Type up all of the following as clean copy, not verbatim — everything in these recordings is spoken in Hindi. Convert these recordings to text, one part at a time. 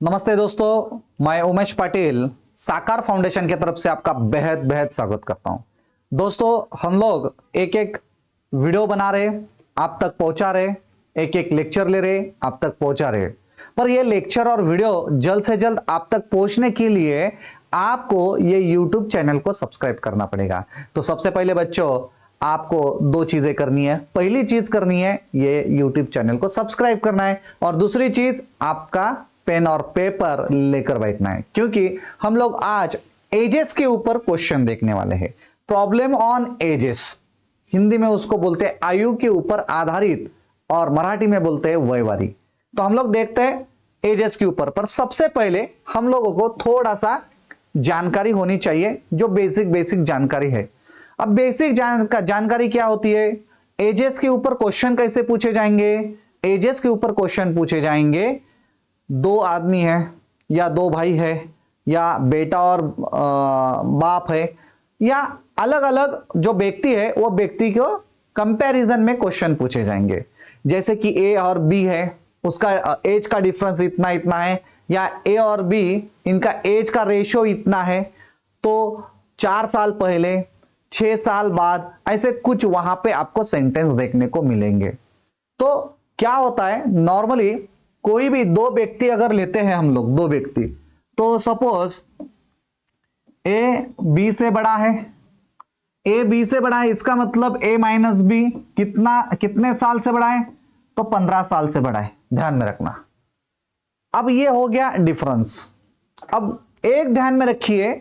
नमस्ते दोस्तों, मैं उमेश पाटिल साकार फाउंडेशन की तरफ से आपका बेहद बेहद स्वागत करता हूं। दोस्तों, हम लोग एक एक वीडियो बना रहे, आप तक पहुंचा रहे, एक एक लेक्चर ले रहे, आप तक पहुंचा रहे। पर ये लेक्चर और वीडियो जल्द से जल्द आप तक पहुंचने के लिए आपको ये YouTube चैनल को सब्सक्राइब करना पड़ेगा। तो सबसे पहले बच्चों, आपको दो चीजें करनी है। पहली चीज करनी है ये YouTube चैनल को सब्सक्राइब करना है, और दूसरी चीज आपका पेन और पेपर लेकर बैठना है, क्योंकि हम लोग आज एजेस के ऊपर क्वेश्चन देखने वाले हैं। प्रॉब्लम ऑन एजेस, हिंदी में उसको बोलते हैं आयु के ऊपर आधारित, और मराठी में बोलते हैं वयवारी। तो हम लोग देखते हैं एजेस के ऊपर। पर सबसे पहले हम लोगों को थोड़ा सा जानकारी होनी चाहिए, जो बेसिक जानकारी है। अब बेसिक जानकारी क्या होती है? एजेस के ऊपर क्वेश्चन कैसे पूछे जाएंगे? एजेस के ऊपर क्वेश्चन पूछे जाएंगे, दो आदमी है या दो भाई है या बेटा और बाप है, या अलग अलग जो व्यक्ति है वो व्यक्ति को कंपैरिजन में क्वेश्चन पूछे जाएंगे। जैसे कि ए और बी है, उसका एज का डिफरेंस इतना इतना है, या ए और बी इनका एज का रेशियो इतना है, तो 4 साल पहले 6 साल बाद ऐसे कुछ वहां पे आपको सेंटेंस देखने को मिलेंगे। तो क्या होता है, नॉर्मली कोई भी दो व्यक्ति अगर लेते हैं हम लोग, दो व्यक्ति, तो सपोज ए बी से बड़ा है, ए बी से बड़ा है, इसका मतलब ए माइनस बी कितने साल से बड़ा है? तो 15 साल से बड़ा है, ध्यान में रखना। अब ये हो गया डिफरेंस। अब एक ध्यान में रखिए,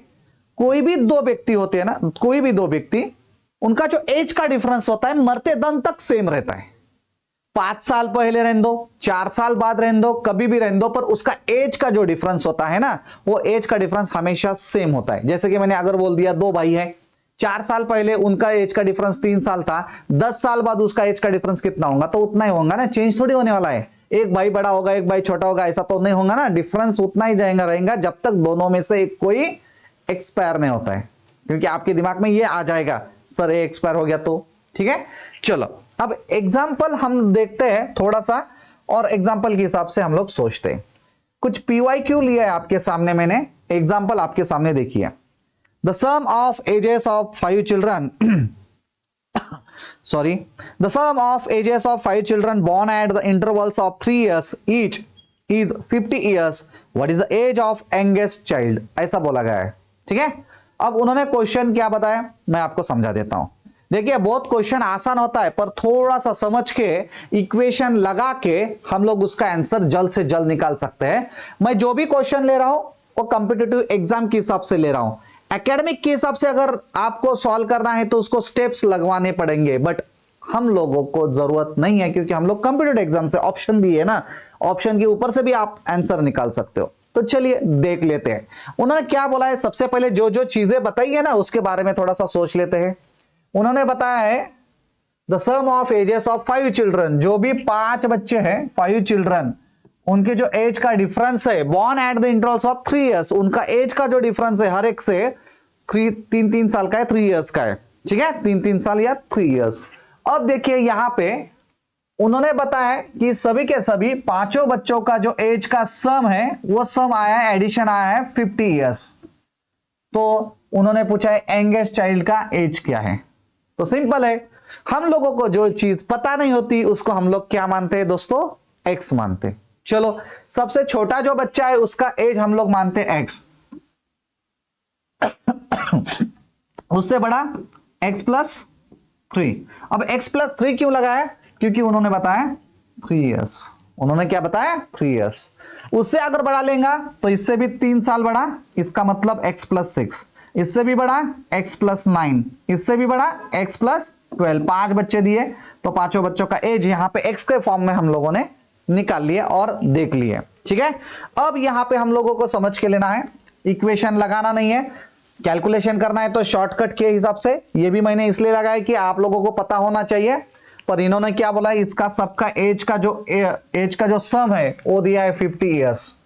कोई भी दो व्यक्ति होते हैं ना, कोई भी दो व्यक्ति, उनका जो एज का डिफरेंस होता है मरते दम तक सेम रहता है। 5 साल पहले रहने दो, 4 साल बाद रहने दो, कभी भी रहने दो, पर उसका एज का जो डिफरेंस होता है ना, वो एज का डिफरेंस हमेशा सेम होता है। जैसे कि मैंने अगर बोल दिया दो भाई है, 4 साल पहले उनका एज का डिफरेंस 3 साल था, 10 साल बाद उसका एज का डिफरेंस कितना होगा? तो उतना ही होगा ना, चेंज थोड़ी होने वाला है। एक भाई बड़ा होगा, एक भाई छोटा होगा, ऐसा तो नहीं होगा ना। डिफरेंस उतना ही जाएगा रहेगा जब तक दोनों में से एक कोई एक्सपायर नहीं होता है, क्योंकि आपके दिमाग में ये आ जाएगा सर ए एक्सपायर हो गया तो। ठीक है, चलो अब एग्जाम्पल हम देखते हैं थोड़ा सा, और एग्जाम्पल के हिसाब से हम लोग सोचते हैं। कुछ PYQ लिया है आपके सामने, मैंने एग्जाम्पल आपके सामने देखिए। The sum of ages of 5 children sorry, the sum of ages of 5 children born at the intervals of 3 years each is 50 years. What is the age of youngest child? ऐसा बोला गया है। ठीक है, अब उन्होंने क्वेश्चन क्या बताया, मैं आपको समझा देता हूं। देखिए, बहुत क्वेश्चन आसान होता है, पर थोड़ा सा समझ के इक्वेशन लगा के हम लोग उसका आंसर जल्द से जल्द निकाल सकते हैं। मैं जो भी क्वेश्चन ले रहा हूं वो कॉम्पिटिटिव एग्जाम के हिसाब से ले रहा हूं। एकेडमिक के हिसाब से अगर आपको सॉल्व करना है तो उसको स्टेप्स लगवाने पड़ेंगे, बट हम लोगों को जरूरत नहीं है, क्योंकि हम लोग कॉम्पिटिटिव एग्जाम से ऑप्शन भी है ना, ऑप्शन के ऊपर से भी आप आंसर निकाल सकते हो। तो चलिए देख लेते हैं उन्होंने क्या बोला है। सबसे पहले जो जो चीजें बताई है ना, उसके बारे में थोड़ा सा सोच लेते हैं। उन्होंने बताया है the sum of ages of 5 children, जो भी 5 बच्चे हैं, 5 चिल्ड्रन, उनके जो एज का डिफरेंस है, born at the intervals of 3 years, उनका एज का जो डिफरेंस है हर एक से 3 साल का है, 3 इयर्स का है। ठीक है, 3 साल या 3 इयर्स। अब देखिए यहां पे उन्होंने बताया कि सभी के सभी पांचों बच्चों का जो एज का सम है, वो सम आया है, एडिशन आया है 50 इयर्स। तो उन्होंने पूछा है यंगेस्ट चाइल्ड का एज क्या है। तो सिंपल है, हम लोगों को जो चीज पता नहीं होती उसको हम लोग क्या मानते हैं दोस्तों? एक्स मानते। चलो, सबसे छोटा जो बच्चा है उसका एज हम लोग मानते हैं एक्स, उससे बड़ा x+3। अब x+3 क्यों लगाया? क्योंकि उन्होंने बताया 3 इयर्स। उन्होंने क्या बताया? 3 इयर्स। उससे अगर बढ़ा लेगा तो इससे भी 3 साल बड़ा, इसका मतलब x+6। इससे भी बड़ा x+9, इससे भी बड़ा x+12। 5 बच्चे दिए, तो पांचों बच्चों का एज यहां पे x के फॉर्म में हम लोगों ने निकाल लिया और देख लिए। ठीक है, अब यहां पे हम लोगों को समझ के लेना है, इक्वेशन लगाना नहीं है, कैलकुलेशन करना है तो शॉर्टकट के हिसाब से। ये भी मैंने इसलिए लगाया कि आप लोगों को पता होना चाहिए। पर इन्होंने क्या बोला, इसका सबका एज का जो सम है वो दिया है 50 इयर्स।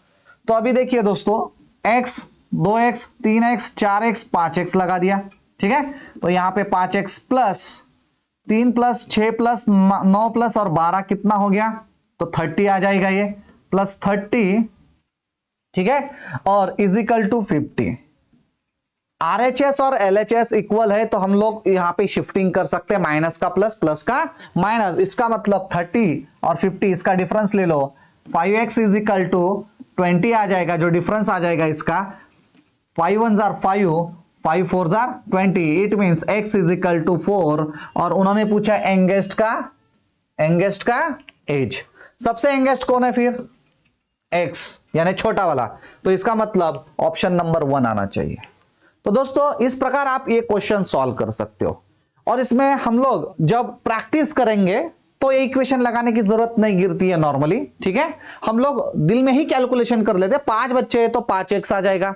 तो अभी देखिए दोस्तों, x 2x 3x 4x 5x लगा दिया। ठीक है, तो यहां पे 5x plus 3 plus 6 plus 9 plus और 12 कितना हो गया? तो 30 आ जाएगा ये, प्लस 30 ठीक है, और इज इक्वल टू 50। RHS और LHS इक्वल है तो हम लोग यहां पे शिफ्टिंग कर सकते हैं, माइनस का प्लस, प्लस का माइनस। इसका मतलब 30 और 50 इसका डिफरेंस ले लो, 5x इज इक्वल टू 20 आ जाएगा, जो डिफरेंस आ जाएगा इसका 5 1 जार 5, 5 4 जार 20, it means x is equal to 4। और उन्होंने पूछा यंगेस्ट का एज। सबसे यंगेस्ट कौन है फिर? x, यानी छोटा वाला, तो इसका मतलब ऑप्शन नंबर 1 आना चाहिए। तो दोस्तों इस प्रकार आप ये क्वेश्चन सॉल्व कर सकते हो, और इसमें हम लोग जब प्रैक्टिस करेंगे तो ये इक्वेशन लगाने की जरूरत नहीं गिरती है नॉर्मली, ठीक है। हम लोग दिल में ही कैलकुलेशन कर लेते हैं। 5 बच्चे हैं तो 5x आ जाएगा,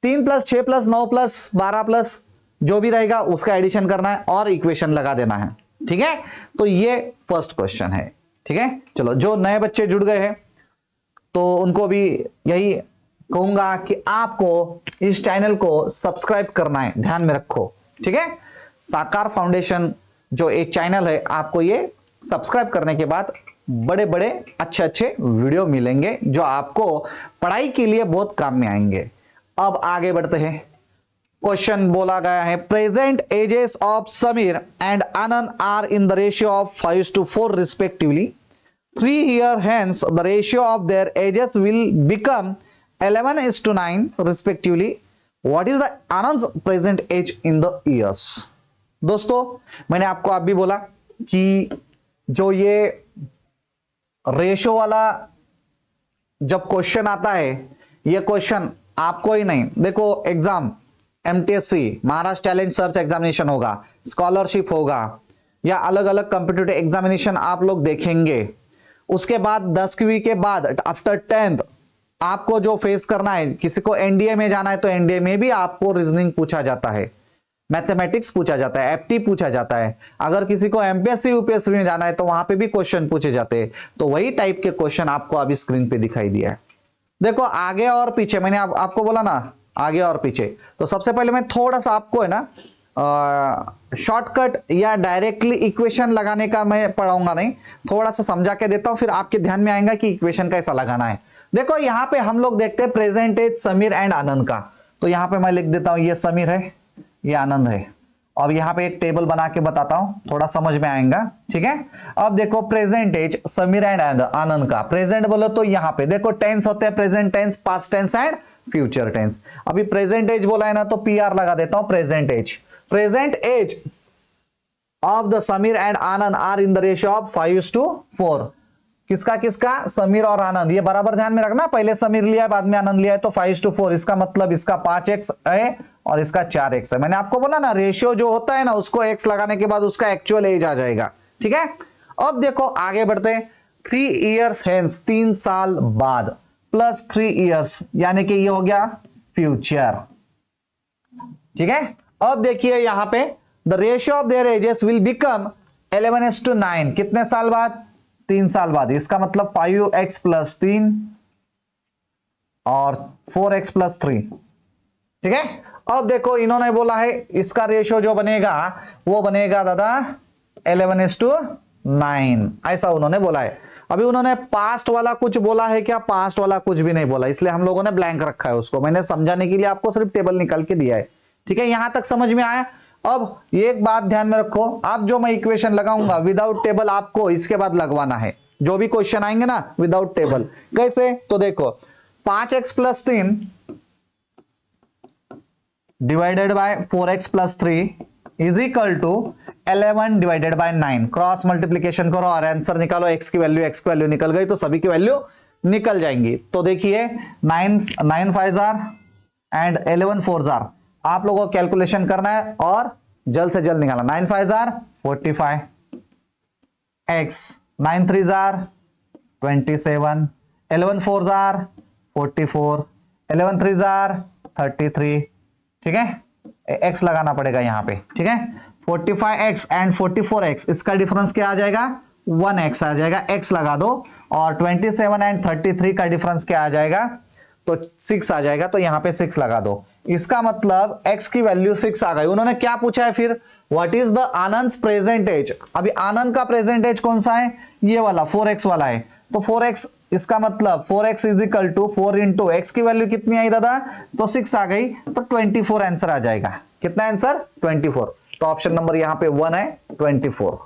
3 प्लस 6 प्लस 9 प्लस 12 प्लस जो भी रहेगा उसका एडिशन करना है और इक्वेशन लगा देना है, ठीक है। तो ये फर्स्ट क्वेश्चन है, ठीक है। चलो, जो नए बच्चे जुड़ गए हैं तो उनको भी यही कहूंगा कि आपको इस चैनल को सब्सक्राइब करना है, ध्यान में रखो, ठीक है। साकार फाउंडेशन जो एक चैनल है, आपको ये सब्सक्राइब करने के बाद बड़े बड़े अच्छे अच्छे वीडियो मिलेंगे जो आपको पढ़ाई के लिए बहुत काम में आएंगे। अब आगे बढ़ते हैं। क्वेश्चन बोला गया है, present ages of Sameer and Anand are in the ratio of 5:4 respectively. 3 years hence the ratio of their ages will become 11:9 respectively. What is the Anand's present age in the years? दोस्तों मैंने आपको आप भी बोला कि जो ये रेशियो वाला जब क्वेश्चन आता है, ये क्वेश्चन आपको ही नहीं, देखो exam MTSC Maharashtra talent search examination होगा, स्कॉलरशिप होगा, या अलग अलग कॉम्पिटिटिव एग्जामिनेशन आप लोग देखेंगे। उसके बाद 10वीं के बाद आफ्टर 10th आपको जो फेस करना है, किसी को एनडीए में जाना है तो एनडीए में भी आपको रीजनिंग पूछा जाता है, मैथमेटिक्स पूछा जाता है, एफटी पूछा जाता है। अगर किसी को एमपीएससी यूपीएससी में जाना है तो वहां पे भी क्वेश्चन पूछे जाते हैं। तो वही टाइप के क्वेश्चन आपको अभी स्क्रीन पे दिखाई दिया है। देखो आगे और पीछे, मैंने आपको बोला ना आगे और पीछे। तो सबसे पहले मैं थोड़ा सा आपको है ना शॉर्टकट या डायरेक्टली इक्वेशन लगाने का मैं पढ़ाऊंगा नहीं, थोड़ा सा समझा के देता हूं, फिर आपके ध्यान में आएगा कि इक्वेशन कैसा लगाना है। देखो यहां पे हम लोग देखते हैं प्रेजेंट एज समीर एंड आनंद का, तो यहां पे मैं लिख देता हूं ये समीर है, ये आनंद है। अब यहां पे एक टेबल बना के बताता हूं, थोड़ा समझ में आएगा, ठीक है। अब देखो प्रेजेंट एज समीर एंड आनंद का, प्रेजेंट बोलो तो यहां पे देखो टेंस होते हैं, present tense, past tense and future tense. अभी प्रेजेंट एज बोला है ना तो पीआर लगा देता हूं, present age. Present age of the Sameer and Anand are in the ratio of 5:4। किसका किसका? समीर और आनंद। ये बराबर ध्यान में रखना, पहले समीर लिया है बाद में आनंद लिया है, तो 5:4। इसका मतलब इसका 5x है और इसका 4x है। मैंने आपको बोला ना रेशियो जो होता है ना उसको x लगाने के बाद उसका एक्चुअल एज आ जाएगा, ठीक है। अब देखो आगे बढ़ते हैं। 3 years हेंस, 3 साल बाद, प्लस 3 years यानी कि ये हो गया फ्यूचर, ठीक है। अब देखिए यहां पे the ratio of their edges will become 11:9। कितने साल बाद? 3 साल बाद। इसका मतलब 5x + 3 और 4x + 3, ठीक है। अब देखो इन्होंने बोला है इसका रेशियो जो बनेगा वो बनेगा दादा 11:9, ऐसा उन्होंने बोला है। अभी उन्होंने पास्ट वाला कुछ बोला है क्या? पास्ट वाला कुछ भी नहीं बोला, इसलिए हम लोगों ने ब्लैंक रखा है उसको। मैंने समझाने के लिए आपको सिर्फ टेबल निकाल के दिया है, ठीक है। यहां तक समझ में आया। अब एक बात ध्यान में रखो, आप जो मैं इक्वेशन लगाऊंगा विदाउट टेबल आपको इसके बाद लगवाना है। जो भी क्वेश्चन आएंगे ना विदाउट टेबल, कैसे? तो देखो 5x + 3 divided by 4x + 3 is equal to 11/9। Cross multiplication करो और आंसर निकालो। x की वैल्यू निकल गई तो सभी की वैल्यू निकल जाएंगी। तो देखिए 9 5 एंड 11 4 आप लोगों को कैलकुलेशन करना है और जल्द से जल्द निकालना। 9 5 45 x, 9 3 27, 11 4 44, 11 3 33, ठीक है। x लगाना पड़ेगा यहां पे, ठीक है। 45x एंड 44x, इसका डिफरेंस क्या आ जाएगा? 1x आ जाएगा, x लगा दो। और 27 एंड 33 का डिफरेंस क्या आ जाएगा? तो 6 आ जाएगा, तो यहां पे 6 लगा दो। इसका मतलब x की वैल्यू 6 आ गई। उन्होंने क्या पूछा है फिर? What is the Anand present age. अभी आनंद का प्रेजेंट एज कौन सा है? ये वाला 4x वाला है। तो 4x इसका मतलब 4x is equal to 4 into x की वैल्यू कितनी आई दादा, तो 6 आ गई, तो 24 आंसर आ जाएगा। कितना आंसर, 24। तो ऑप्शन नंबर यहां पे 1 है, 24।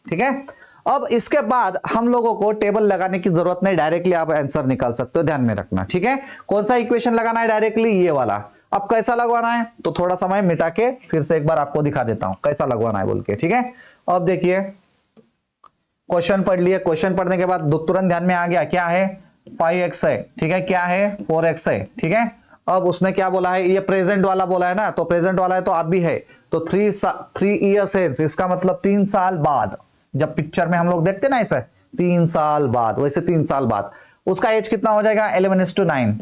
ठीक है, अब इसके बाद हम लोगों को टेबल लगाने की जरूरत नहीं, डायरेक्टली आप आंसर निकाल सकते हो, ध्यान में रखना। ठीक है, कौन सा इक्वेशन लगाना है, डायरेक्टली ये वाला। अब कैसा लगवाना है, तो थोड़ा समय मिटा के फिर से एक बार आपको दिखा देता हूं कैसा लगवाना है बोल के। ठीक है, अब देखिए क्वेश्चन पढ़ लिए, क्वेश्चन पढ़ने के बाद तुरंत ध्यान में आ गया क्या है, 5x है। ठीक है, क्या है, 4x है। ठीक है, अब उसने क्या बोला है, ये प्रेजेंट वाला बोला है ना, तो प्रेजेंट वाला है तो आप भी है, तो 3 ईयर्स है, इसका मतलब 3 साल बाद। जब पिक्चर में हम लोग देखते ना ऐसे 3 साल बाद, वैसे 3 साल बाद उसका एज कितना हो जाएगा, 11:9।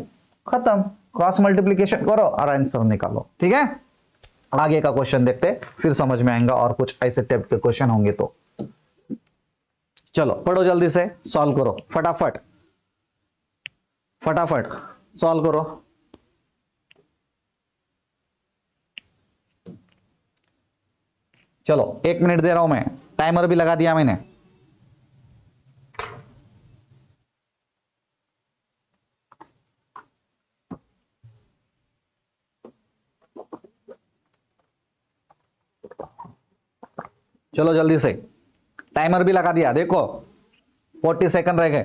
खत्म, क्रॉस मल्टीप्लीकेशन करो और आंसर निकालो। ठीक है, आगे का क्वेश्चन देखते फिर समझ में आएगा, और कुछ ऐसे टाइप के क्वेश्चन होंगे तो चलो पढ़ो, जल्दी से सॉल्व करो, फटाफट फटाफट सॉल्व करो। चलो 1 मिनट दे रहा हूं मैं, टाइमर भी लगा दिया मैंने। चलो जल्दी से, टाइमर भी लगा दिया, देखो 40 सेकंड रह गए।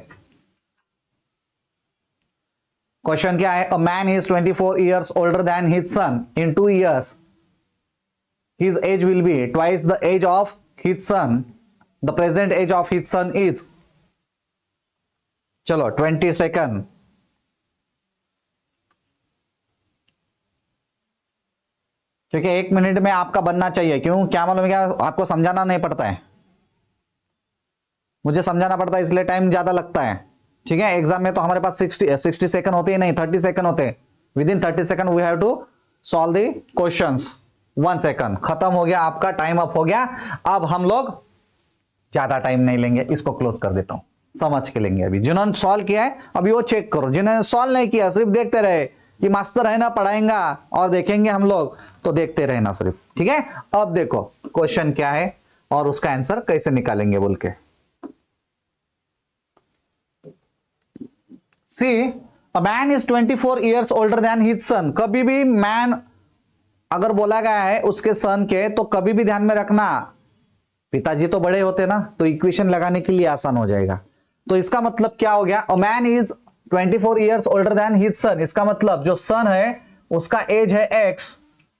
क्वेश्चन क्या है, अ man is 24 years older than his sun, in 2 years his age will be twice the age of his son. The present age of his son is, चलो 20 सेकंड। क्योंकि 1 मिनट में आपका बनना चाहिए, क्यों, क्या मालूम क्या, आपको समझाना नहीं पड़ता है, मुझे समझाना पड़ता है, इसलिए टाइम ज्यादा लगता है। ठीक है, एग्जाम में तो हमारे पास 60 सेकंड होते ही नहीं, 30 सेकंड होते हैं। Within 30 second we have to solve the questions. 1 second खत्म हो गया, आपका टाइम अप हो गया। अब हम लोग ज्यादा टाइम नहीं लेंगे, इसको क्लोज कर देता हूं, समझ के लेंगे। अभी जिन्होंने सॉल्व किया है अभी वो चेक करो, जिन्होंने सॉल्व नहीं किया सिर्फ देखते रहे कि मास्टर है ना पढ़ाएंगा और देखेंगे हम लोग, तो देखते रहे ना सिर्फ। ठीक है, अब देखो क्वेश्चन क्या है और उसका आंसर कैसे निकालेंगे बोल के। See, a man is 24 years older than his son. कभी भी मैन अगर बोला गया है उसके सन के, तो कभी भी ध्यान में रखना पिताजी तो बड़े होते ना, तो इक्वेशन लगाने के लिए आसान हो जाएगा। तो इसका मतलब क्या हो गया, अ man is 24 years older than his सन, इसका मतलब जो सन है उसका एज है x,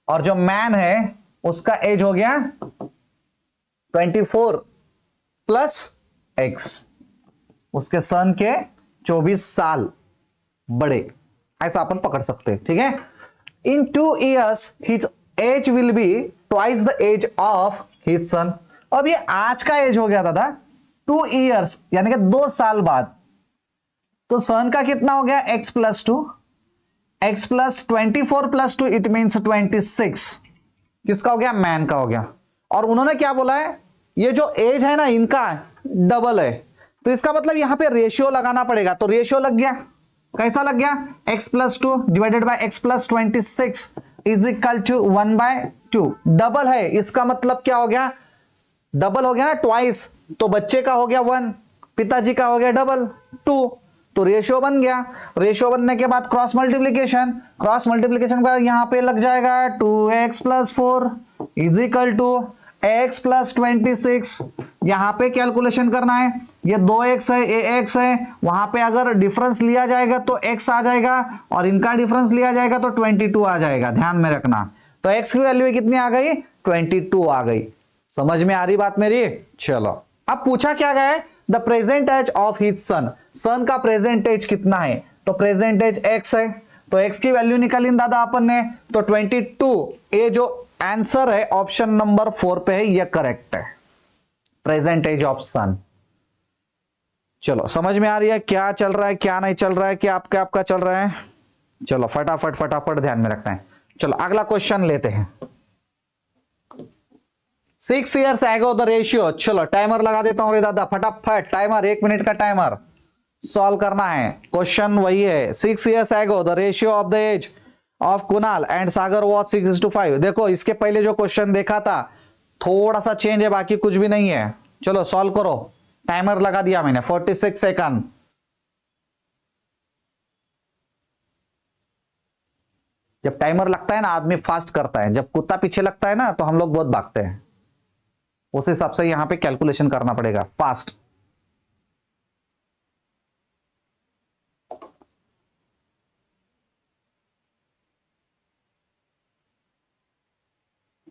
और जो मैन है उसका एज हो गया 24 प्लस x, उसके सन के 24 साल बड़े, ऐसा अपन पकड़ सकते हैं। ठीक है, इन 2 years his age will be twice the age of his son। अब ये आज का एज हो गया दादा 2 years, यानी कि 2 साल बाद, तो सन का कितना हो गया x plus 2, x plus 24 plus 2 it means 26। किसका हो गया, मैन का हो गया। और उन्होंने क्या बोला है, ये जो एज है ना इनका डबल है, तो इसका मतलब यहां पे रेशियो लगाना पड़ेगा, तो रेशियो लग गया। कैसा लग गया, x plus 2 divided by x plus 26 is equal to 1/2। Double है, इसका मतलब क्या हो गया, डबल हो गया ना, ट्वाइस, तो बच्चे का हो गया 1, पिताजी का हो गया डबल 2, तो रेशियो बन गया। रेशियो बनने के बाद क्रॉस मल्टीप्लीकेशन, क्रॉस मल्टीप्लीकेशन के बाद यहां पे लग जाएगा 2x plus 4 is equal to x plus 26। यहां पे कैलकुलेशन करना है, ये 2x है, ये x है, वहां पे अगर डिफरेंस लिया जाएगा तो x आ जाएगा, और इनका डिफरेंस लिया जाएगा तो 22 आ जाएगा, ध्यान में रखना। तो x की वैल्यू कितनी आ गई, 22 आ गई। समझ में आ रही बात मेरी। चलो अब पूछा क्या गया है, the present age of his son, son का प्रेजेंट एज कितना है, तो प्रेजेंट एज x है, तो x की वैल्यू निकाली दादा अपन ने, तो 22। ये जो आंसर है ऑप्शन नंबर 4 पे है, ये करेक्ट है, प्रेजेंट एज ऑफ सन। चलो समझ में आ रही है क्या चल रहा है, क्या नहीं चल रहा है, क्या आपका चल रहा है। चलो फटाफट फटाफट ध्यान में रखना है। चलो अगला क्वेश्चन लेते हैं। 6 years ago द रेशियो, चलो टाइमर लगा देता हूं रे दादा, फटाफट टाइमर, 1 मिनट का टाइमर, सॉल्व करना है। क्वेश्चन वही है, 6 years ago the ratio of the age of Kunal and Sagar was 6:5। देखो इसके पहले जो क्वेश्चन देखा था थोड़ा सा चेंज है, बाकी कुछ भी नहीं है। चलो सॉल्व करो, टाइमर लगा दिया मैंने, 46 सेकंड। जब टाइमर लगता है ना आदमी फास्ट करता है, जब कुत्ता पीछे लगता है ना तो हम लोग बहुत भागते हैं। उस हिसाब से यहां पे कैलकुलेशन करना पड़ेगा फास्ट।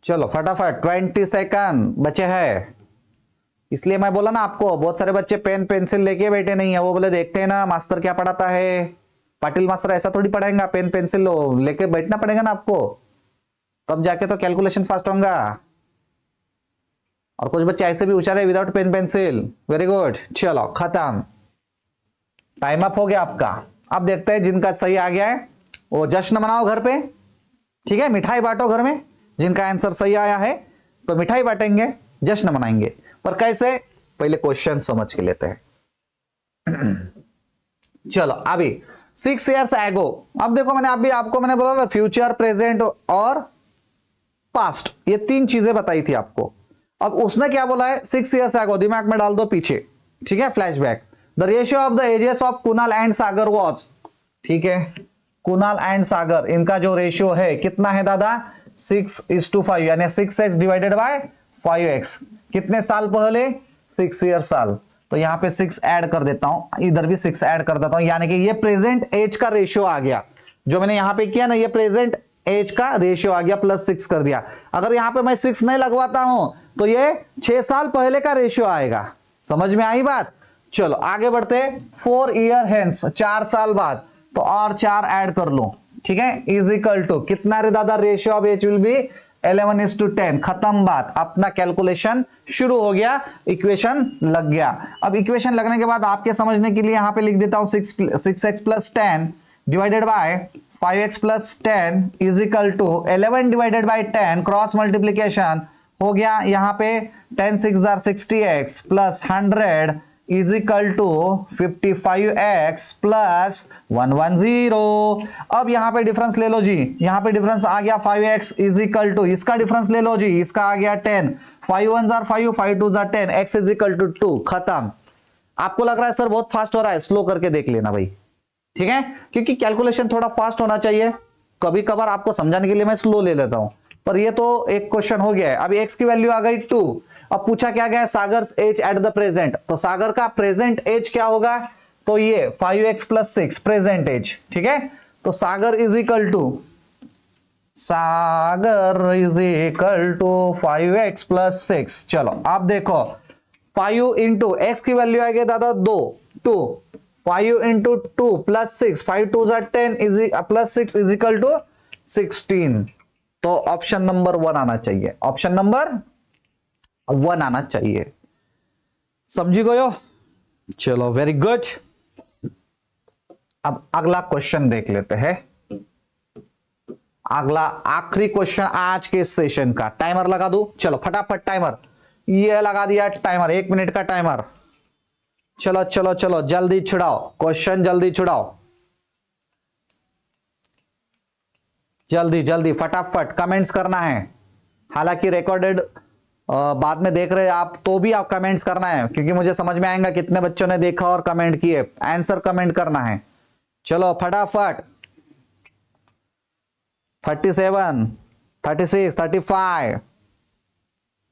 चलो फटाफट 20 सेकंड बचे हैं। इसलिए मैं बोला ना आपको, बहुत सारे बच्चे पेन पेंसिल लेके बैठे नहीं है, वो बोले देखते हैं ना मास्टर क्या पढ़ाता है, पाटिल मास्टर ऐसा थोड़ी पढ़ाएगा, पेन पेंसिल लेके बैठना पड़ेगा ना आपको, तब जाके तो कैलकुलेशन फास्ट होगा। और कुछ बच्चे ऐसे भी उछाल रहे without pen pencil. Very good, चलो खत्म, टाइम अप हो गया आपका। अब देखते हैं जिनका सही आ गया है वो जश्न मनाओ घर पे, ठीक है, मिठाई बांटो घर में। जिनका आंसर सही आया है तो मिठाई बांटेंगे, जश्न मनाएंगे। पर कैसे, पहले क्वेश्चन समझ के लेते हैं। चलो अभी 6 years एगो, अब देखो मैंने अभी आपको मैंने बोला ना फ्यूचर, प्रेजेंट और पास्ट, ये तीन चीजें बताई थी आपको। अब उसने क्या बोला है 6 years एगो, दिमाग में डाल दो पीछे, ठीक है, flashback. The ratio of the ages of Kunal and Sagar was, ठीक है, कुणाल एंड सागर इनका जो रेशियो है कितना है दादा, 6:5, यानी 6x डिवाइडेड बाय 5x। कितने साल पहले, 6 years साल, तो यहां पे 6 ऐड कर देता हूं, इधर भी 6 ऐड कर देता हूं, यानी कि ये प्रेजेंट एज का रेशियो आ गया। जो मैंने यहां पे किया ना, ये प्रेजेंट एज का रेशियो आ गया, प्लस 6 कर दिया। अगर यहां पे मैं 6 नहीं लगवाता हूं तो ये 6 साल पहले का रेशियो आएगा। समझ में आई बात। चलो आगे बढ़ते, 4 year हेंस, 4 साल बाद, तो और 4 ऐड कर लो, ठीक है, इज इक्वल टू कितना रे दादा, ratio of age will be 11:10। खत्म बात, अपना कैलकुलेशन शुरू हो गया, इक्वेशन लग गया। अब इक्वेशन लगने के बाद आपके समझने के लिए यहां पे लिख देता हूं 6x + 10 divided by 5x + 10 is equal to 11 divided by 10, cross multiplication हो गया। यहां पे 10 6 60x plus 100 is equal to 55x plus 110। अब यहां पे डिफरेंस ले लो जी, यहां पे डिफरेंस आ गया 5x इज इक्वल टू, इसका डिफरेंस ले लो जी, इसका आ गया 10, 5 1 5, 5 2 10, x इज इक्वल टू 2। खत्म। आपको लग रहा है सर बहुत फास्ट हो रहा है, स्लो करके देख लेना भाई, ठीक है, क्योंकि कैलकुलेशन थोड़ा फास्ट होना चाहिए। कभी कभार आपको समझाने के लिए मैं स्लो ले लेता हूं, पर ये तो एक क्वेश्चन हो गया है। अभी x की वैल्यू आ गई 2। अब पूछा क्या गया, सागर एज एट द प्रेजेंट, तो सागर का प्रेजेंट एज क्या होगा, तो ये 5x + 6 प्रेजेंट एज, ठीक है। तो सागर इज इक्वल टू 5x + 6। चलो आप देखो 5 इंटू एक्स की वैल्यू आएगी दादा 2, 5 into 2 + 6, 5 2 10 plus 6 is equal to 16। तो ऑप्शन नंबर 1 आना चाहिए, ऑप्शन नंबर 1 आना चाहिए। समझी गयो, चलो वेरी गुड। अब अगला क्वेश्चन देख लेते हैं, अगला आखिरी क्वेश्चन आज के सेशन का। टाइमर लगा दूं, चलो फटाफट टाइमर, ये लगा दिया टाइमर, 1 मिनट का टाइमर। चलो चलो चलो जल्दी छुड़ाओ क्वेश्चन, जल्दी छुड़ाओ, जल्दी जल्दी फटाफट कमेंट्स करना है। हालांकि रिकॉर्डेड बाद में देख रहे आप तो भी आप कमेंट्स करना है, क्योंकि मुझे समझ में आएगा कितने बच्चों ने देखा और कमेंट किए। आंसर कमेंट करना है, चलो फटाफट। 37 36 35।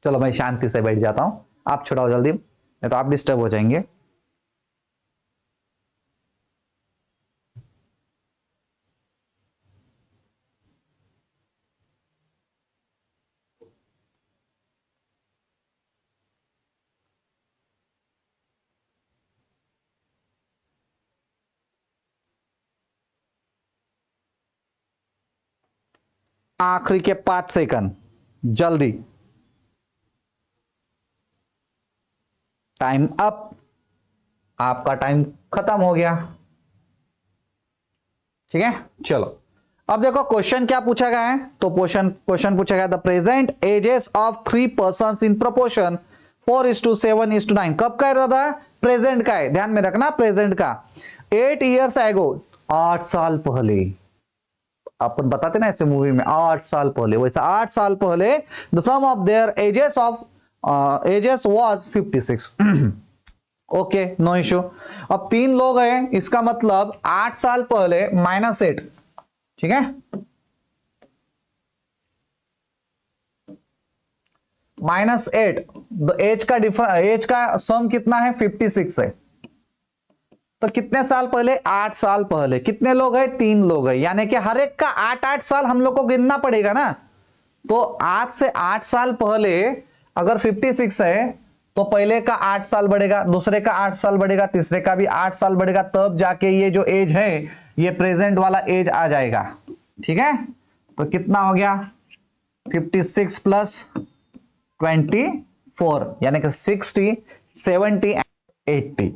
चलो मैं शांति से बैठ जाता हूं, आप छुड़ाओ जल्दी, नहीं तो आप डिस्टर्ब हो जाएंगे। आखिरी के 5 सेकंड, जल्दी, टाइम अप, आपका टाइम खत्म हो गया, ठीक है। चलो अब देखो क्वेश्चन क्या पूछा गया है, तो क्वेश्चन पूछा गया the present ages of 3 persons in proportion 4:7:9। कब का है दादा, प्रेजेंट का है, ध्यान में रखना प्रेजेंट का। 8 years एगो, 8 साल पहले, अपन बताते ना ऐसे मूवी में 8 साल पहले, वैसा 8 साल पहले the sum of their ages was 56। Okay no issue. अब 3 लोग हैं, इसका मतलब 8 साल पहले -8, ठीक है, -8, एज का सम कितना है 56 है। तो कितने साल पहले? 8 साल पहले। कितने लोग हैं? 3 लोग हैं, यानी कि हर एक का 8-8 साल हम लोग को गिनना पड़ेगा ना। तो आज से 8 साल पहले अगर 56 है तो पहले का 8 साल बढ़ेगा, दूसरे का 8 साल बढ़ेगा, तीसरे का भी 8 साल बढ़ेगा, तब जाके ये जो एज है ये प्रेजेंट वाला एज आ जाएगा। ठीक है, तो कितना हो गया? 56 प्लस 24 यानी कि 60, 70, 80।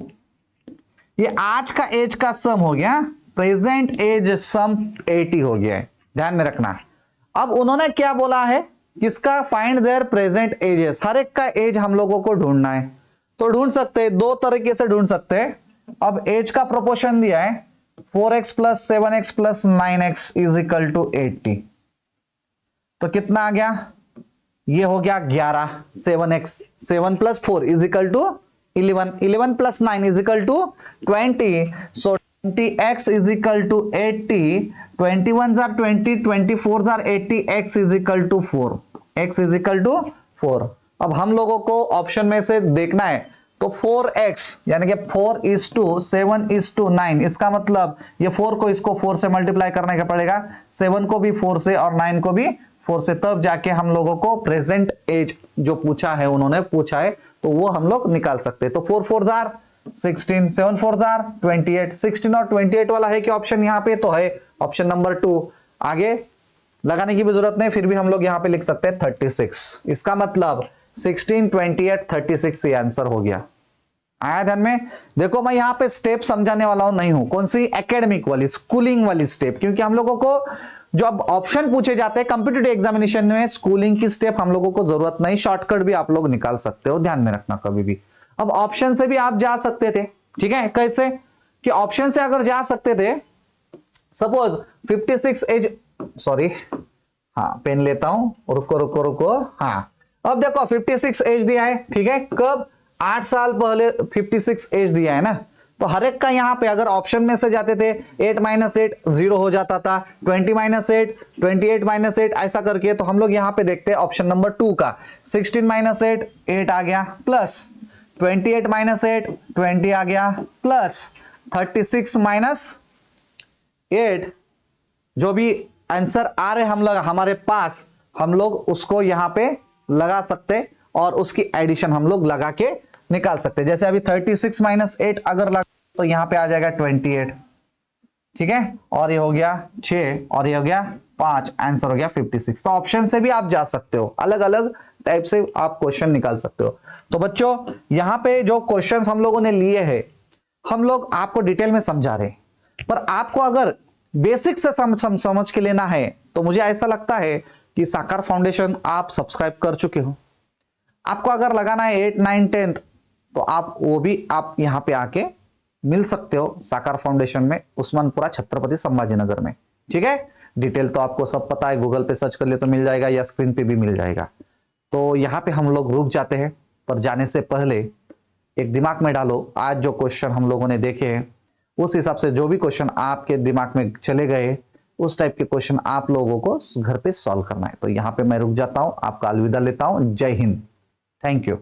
ये आज का एज का सम हो गया, प्रेजेंट एज सम 80 हो गया है, ध्यान में रखना। अब उन्होंने क्या बोला है? किसका? Find their present ages. हर एक का एज हम लोगों को ढूंढना है। तो ढूंढ सकते हैं, दो तरीके से ढूंढ सकते हैं। अब एज का प्रोपोर्शन दिया है 4x plus 7x plus 9x is equal to 80। तो कितना आ गया? ये हो गया 11। 7x 7 plus 4 is equal to 11। 11 plus 9 is equal to 20। So 20x is equal to 80। 21 जार 20, 24 जार 80, x is equal to 4। x is equal to 4। अब हम लोगों को ऑप्शन में से देखना है, तो 4x यानी कि 4:7:9, इसका मतलब ये 4 को इसको 4 से मल्टीप्लाई करने का पड़ेगा, 7 को भी 4 से और 9 को भी 4 से, तब जाके हम लोगों को प्रेजेंट एज जो पूछा है, उन्होंने पूछा है, तो वो हम लोग निकाल सकते हैं। तो 4 4 जार 16, 7 4 जार 28, 16 और 28 वाला है कि ऑप्शन यहाँ पे? तो है ऑप्शन नंबर 2। आगे लगाने की भी जरूरत नहीं, फिर भी हम लोग यहाँ पे लिख सकते हैं 36। इसका मतलब 16, 28, 36 ये आंसर हो गया। आया ध्यान में? देखो मैं यहाँ पे स्टेप समझाने वाला हूं नहीं हूं, कौन सी? एकेडमिक वाली, स्कूलिंग वाली स्टेप, क्योंकि हम लोगों को जो अब ऑप्शन पूछे जाते हैं कॉम्पिटिटिव एग्जामिनेशन में, स्कूलिंग की स्टेप हम लोगों को जरूरत नहीं, शॉर्टकट भी आप लोग निकाल सकते हो, ध्यान में रखना कभी भी। अब ऑप्शन से भी आप जा सकते थे, ठीक है? कैसे कि ऑप्शन से अगर जा सकते थे, सपोज 56 एज, सॉरी हाँ पेन लेता हूं, रुको रुको रुको, हाँ अब देखो 56 एज दिया है, ठीक है? कब? 8 साल पहले 56 एज दिया है ना। तो हर एक का यहां पे अगर ऑप्शन में से जाते थे 8 - 8 0 हो जाता था, 20 - 8 28 - 8 ऐसा करके, तो हम लोग यहां पे देखते हैं ऑप्शन नंबर 2 का 16 - 8 8 आ गया, प्लस 28 - 8 20 आ गया, प्लस 36 - 8 जो भी आंसर आ रहे हम लोग हमारे पास, हम लोग उसको यहां पे लगा सकते और उसकी एडिशन हम लोग लगा के निकाल सकते। जैसे अभी 36 - 8 अगर लगा तो यहां पे आ जाएगा 28, ठीक है? और ये हो गया 6 और ये हो गया 5, आंसर हो गया 56। तो ऑप्शन से भी आप जा सकते हो, अलग अलग टाइप से आप क्वेश्चन निकाल सकते हो। तो बच्चों यहां पे जो क्वेश्चंस हम लोगों ने लिए हैं, हम लोग आपको डिटेल में समझा रहे हैं, पर आपको अगर बेसिक से समझ के लेना है तो मुझे ऐसा लगता है कि साकार फाउंडेशन आप सब्सक्राइब कर चुके हो। आपको अगर लगाना है 8, 9, 10 तो आप वो भी आप यहां पे आके मिल सकते हो साकार फाउंडेशन में, उस्मानपुरा छत्रपति संभाजीनगर में, ठीक है? डिटेल तो आपको सब पता है, गूगल पे सर्च कर ले तो मिल जाएगा या स्क्रीन पे भी मिल जाएगा। तो यहां पे हम लोग रुक जाते हैं, पर जाने से पहले एक दिमाग में डालो, आज जो क्वेश्चन हम लोगों ने देखे हैं उस हिसाब से जो भी क्वेश्चन आपके दिमाग में चले गए, उस टाइप के क्वेश्चन आप लोगों को घर पे सॉल्व करना है। तो यहां पे मैं रुक जाता हूं, आपका अलविदा लेता हूं। जय हिंद, थैंक यू।